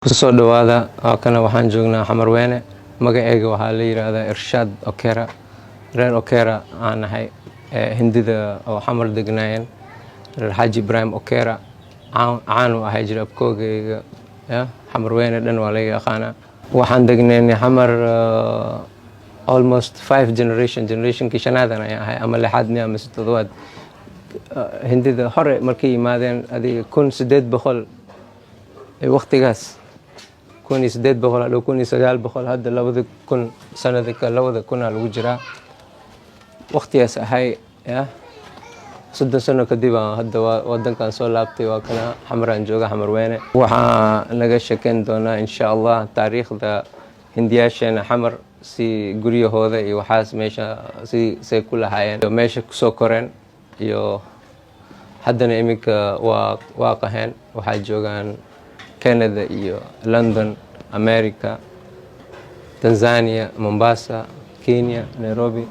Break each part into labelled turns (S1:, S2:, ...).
S1: kusoo dhawaada kana waxaan joognaa Xamarweyne magacayga waxaa la yiraahdaa Irshaad Okera reer Okera aan ahay hindida oo xamar degnaayeen reer Xaaji Ibrahim Okera caan u ahay jira abkoogayga Xamarweyne dhan waa laga yaqaanaa waxaan degnaynay xamar almost 5 generation kishanadan ayaan ahay ama lixaadni ama siddeedaad hindida hore markay yimaadeen adiga 1800 waqtigaas 1800 لو كوني سجال بخل هذا لو كن سنة ذيك لو كنا الوجرة وقتي هاي يا صد سنة كديبا هذا ودن كان سولابتي وكنا حمران جوجا حمروينه وح نجش كندونا إن شاء الله تاريخ ذا هندياشين حمر سي جريه هذا يوحاس ماشى سي كل هاي ماشى سكرين يو حدنا إمك واقعهن وحاج جوجان كندا iyo London America Tanzania Mombasa Kenya Nairobi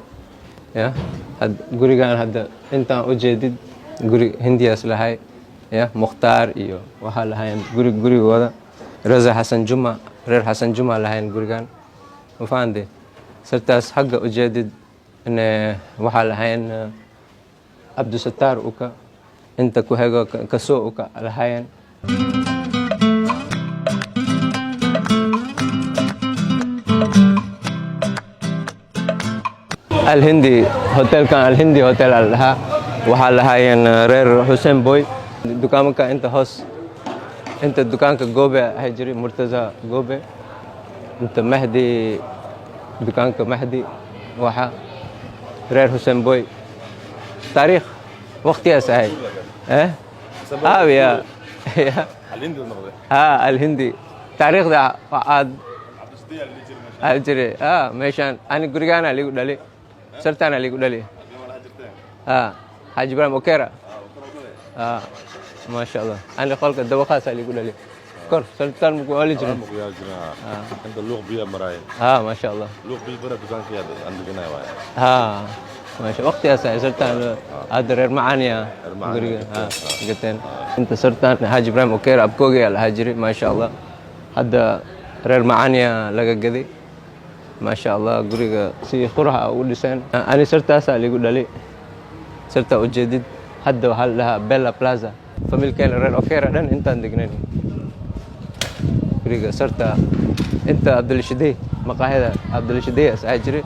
S1: gurigan hadda intaan u jeedid guri Hindiyaas lahay Mukhtaar iyo waxa lahayn gurigooda Raza Hassan Juma reer Hassan Juma lahayn gurigan mafaande sartaas xagga u jeedid in waxa lahayn Abdul Sattar uka inta ku hago kasoo uka lahayn الهندي هوتيل كان الهندي هوتيل لها وحالها ين رير حسين بوي دكانك انت هوس انت دكانك جوبه هجري مرتزا جوبه انت مهدي دكانك مهدي وحا رير حسين بوي تاريخ وقت يا سهي يا الهندي الهندي تاريخ ده عاد هجري ماشان انا غريغانا لي دلي سرطان اللي يقول لي حاج إبراهيم أوكيرا ما شاء الله أنا خالق الدوخات اللي يقول لي كور سرطان مقول لي جرا
S2: عند اللوغ بيا مراي
S1: ما شاء الله
S2: لوغ بيا برا دكان كذا عند جناي واي
S1: ما شاء وقت يا سرطان هذا معانيا قلتين أنت سرطان حاج إبراهيم أوكيرا أبكوجي الهاجري ما شاء الله هذا رير معانيا لقى قدي ما شاء الله قريقة سي خرها ولسان أنا صرت أسأل يقول لي صرت أجدد حد وحل لها بيلا بلازا فميل كان رير أوكيرا دن أنت عندك قريقة صرت أنت عبد الشدي مقاهدة عبد الشدي أسأجري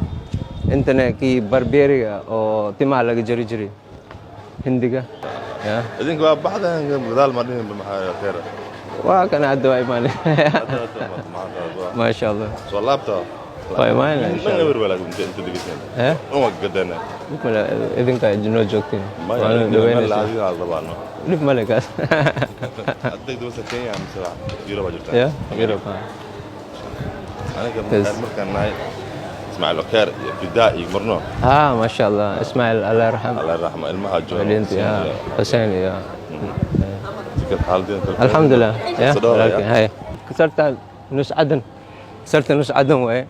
S1: أنت نكي بربيريا أو تما لقى جري هنديكا
S2: إذن كوا بعدها بدال مارين بمحل أوكيرا
S1: وكان عدوا إيماني ما شاء الله
S2: صلابته
S1: طيب ما أنا
S2: ما نقدر ولا أنت دقيقتين ما قدرنا
S1: إذن كان جنود جوكتين
S2: ما يعني لا هذه على طبعا
S1: لف ملك
S2: أديك دوسة كيا عم سوا يروح جبتها
S1: يروح
S2: أنا كمان كان معي إسماعيل أوكير ابتدائي مرنو
S1: ما شاء الله إسماعيل الله يرحمه
S2: الله يرحمه المهاجر
S1: بنتي حسين الحمد لله لكن هاي صرت نص عدن وإيه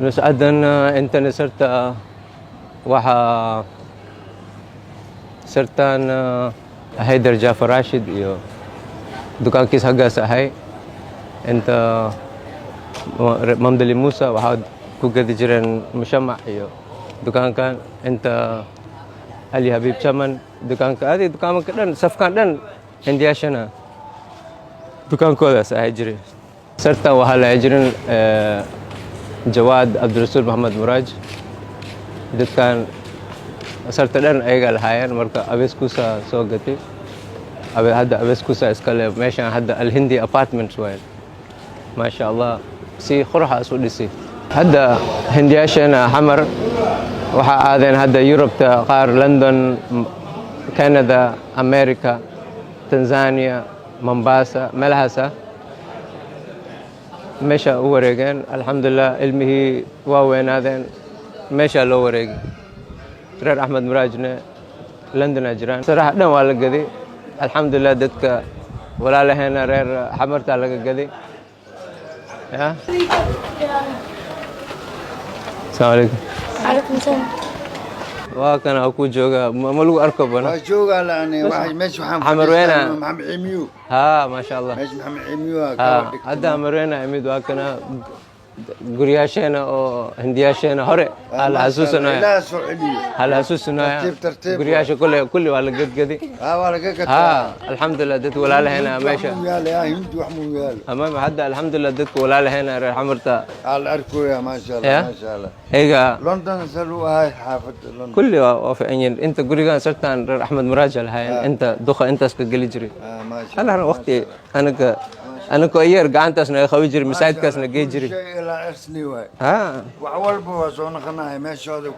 S1: نص عدن أنت صرت صرتان هيدر جعفر راشد يو دكان كيس حقا سهاي أنت ممدلي موسى وحد كوكا تجرين مشمع يو دكان كان أنت علي حبيب شمن دكان هذه دكان كدن صفكان دن هندياشنا دكان كذا سأجري صرت وهلا أجرين جواد عبد الرسول محمد مراج دكان صرت دن أيقال هاير مركا أبيس كوسا سوقتي هذا أبيس كوسا إسكالي ماشان هذا الهندي أبارتمنت وين ما شاء الله سي خرها سودسي هذا هندياشنا حمر وحاذن هذا يوروب تقار لندن كندا أمريكا تنزانيا مومباسا ملهاسا مشى وريجن الحمد لله علمه وين هذين مشى لو وريج رير أحمد مراجنا لندن أجران صراحة نوع على قدي الحمد لله دتك ولا لهنا رير حمرت على قدي السلام عليكم.
S3: عليكم السلام.
S1: waa kana ku jooga ma lagu arko bana
S3: وشوق يعني واحد ماشي محمد
S1: حمروينة.
S3: محمد عميو
S1: ها ما sha Allah
S3: ماشي محمد عميو
S1: ها hadda xamarweyne imid waa kana guryaasheena oo hindiyaasheena hore hal xasuusanaya
S3: لا سعودية
S1: hal xasuusanaya
S3: ترتيب.
S1: guryaasha kulli waa la gadgadi
S3: ولا كذا
S1: ها alxamdulillah dadka walaalaheena meesha
S3: وياله يا هند وحمو وياله
S1: amaam hadda alxamdulillah dadka walaalaheena reer xamarta
S3: على الأركو يا ما شاء الله
S1: يا.
S3: ما شاء الله
S1: ayaga
S3: لندن سلوا هاي حافظ لندن
S1: kulli waa fiican yihiin inta gurigan sartaan reer axmed muraaja lahaayeen inta duqa intaas ka geli jiray
S3: ما شاء
S1: hal waqti anaga yeer gacantaasna ay qabi jiray masaajidkaasna gey jiray
S3: شيء لا أرسني واي
S1: ها
S3: وعول بواسون خناي ما شاء الله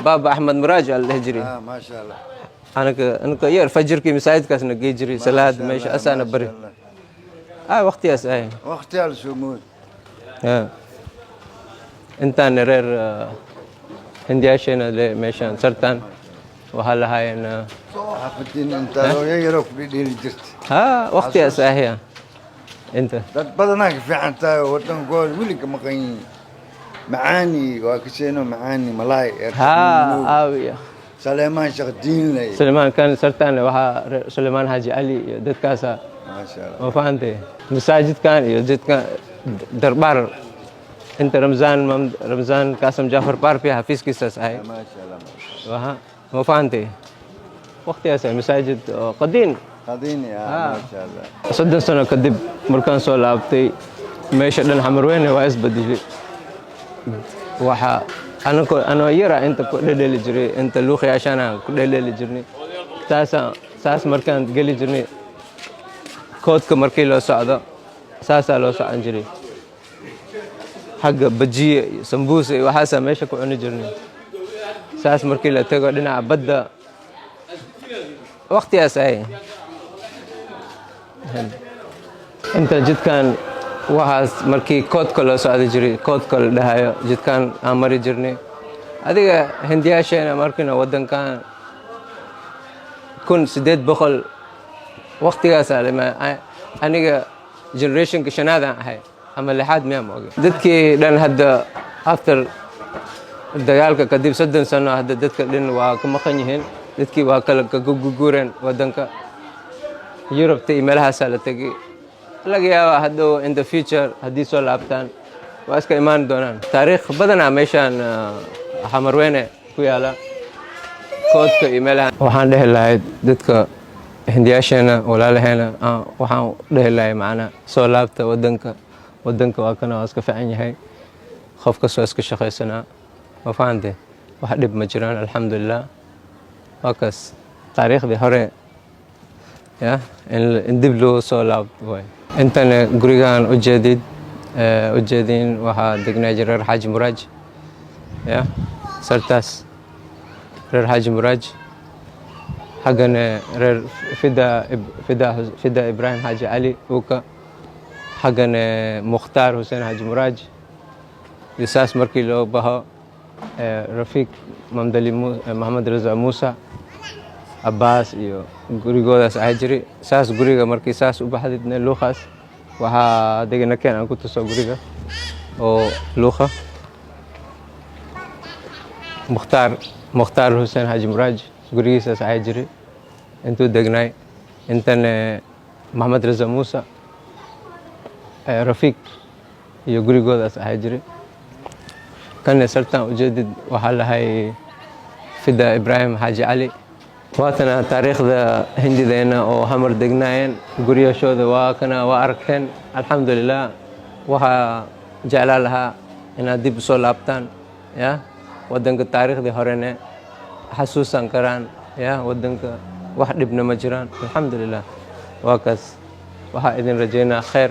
S1: baab axmed muraaja la dhihi jiray
S3: ما شاء الله
S1: anaga yeer fajirkii masaajidkaasna gey jiray salaad meesha asaana bari waqtigaas ay
S3: وقتي السمود
S1: intaan reer hindiyaasheena le meeshaan sartaan waxaa lahaayeen
S3: حفتين أنت لو يجرك بدي جرت
S1: waqtigaas ahya inta
S3: dad badanaa ka fiican tahay wadankooda weliga maqan معاني وكسينو معاني ملاي
S1: aawiya
S3: سليمان شيخ الدين لي
S1: Sulaymaan kan sartaan waxaa Sulaymaan Haji Ali iyo dadkaasa
S3: ما شاء الله
S1: ma fahantay masaajidkan iyo jidkan darbaar inta Ramzan Kasim Jafar Parfi xafiiskiisaas ahay
S3: ما شاء الله
S1: waha ma fahantay waqtigaas ay masaajid qadiin
S3: قضيني ما شاء الله
S1: 30 sano kadib markaan soo laabtay meesha dhan xamarweyne waa isbedeshay waxa anoo yara inta ku dhedheli jiray inta luuqyaashana ku dhedheli jirnay saas markaan geli jirnay koodka markii loo socdo saasaa loo socon jiray xagga bajiye iyo sambuusa iyo waxaasaa meesha ku cuni jirnay saas markii la tago dhinaca badda waqtigaas ay inta jidkan waxaas markii koodka loo socdi jiray koodka la dhahayo jidkan aan mari jirnay adiga hindiyaasheena markina wadankan 1800 waqtigaas aniga generationka shanaadaan ahay ama lixaad miyaa ma oga dadkii dhan hadda after dagaalka kadib 30 sano hadda dadka dhan waa ka maqan yihiin dadkii waa kala ka guguureen wadanka Yurubta iyo meelahaasaa la tegay laga yaabaa hadhow in the future haddii soo laabtaan waa iska imaan doonaan taariikh badanaa meeshaan xamarweyne ku yaala koodka iyo meelaha waxaan dhehi lahayd dadka hindiyaasheena walaalaheena waxaan dhehi lahay macnaa soo laabta wadanka waa kana waa iska fiican yahay qof kastoo iska shaqaysanaa ma fahantay wax dhib ma jiraan alxamdulilah waa kaas taariikhdii hore ya in dib loo soo laabto waay intana gurigaan ujeedin waxaa degnaa jira reer xaaji muraaj ya sartaas reer xaaji muraaj xaggana reer fida ibraahim xaaji cali uka xaggana mukhtaar xuseen xaaji muraaj iyo saas markii loo baho rafiiq mamdali maxamed raza muusa abbaas iyo gurigoodaas ahay jiray saas guriga markii saas u baxdidna luuqaas waxaa degana keen aan ku tuso guriga oo luuqa mukhtaar xuseen xaaji muraaj gurigiisaas ahay jiray intuu degnaay intana maxamed raza muusa rafiiq iyo gurigoodaas ahay jiray kanne sartaan ujeedid waxaa lahay fida ibraahim xaaji cali waatana taariikhda hindideena oo hamar degnaayeen guryashooda waa kana waa arkeen alxamdulilah waxaa jeclaa lahaa inaad dib usoo laabtaan ya wadanka taariikhdii horene xasuusan karaan ya wadanka wax dhibna ma jiraan alxamdulilah waa kaas waxaa idin rajaynaa khayr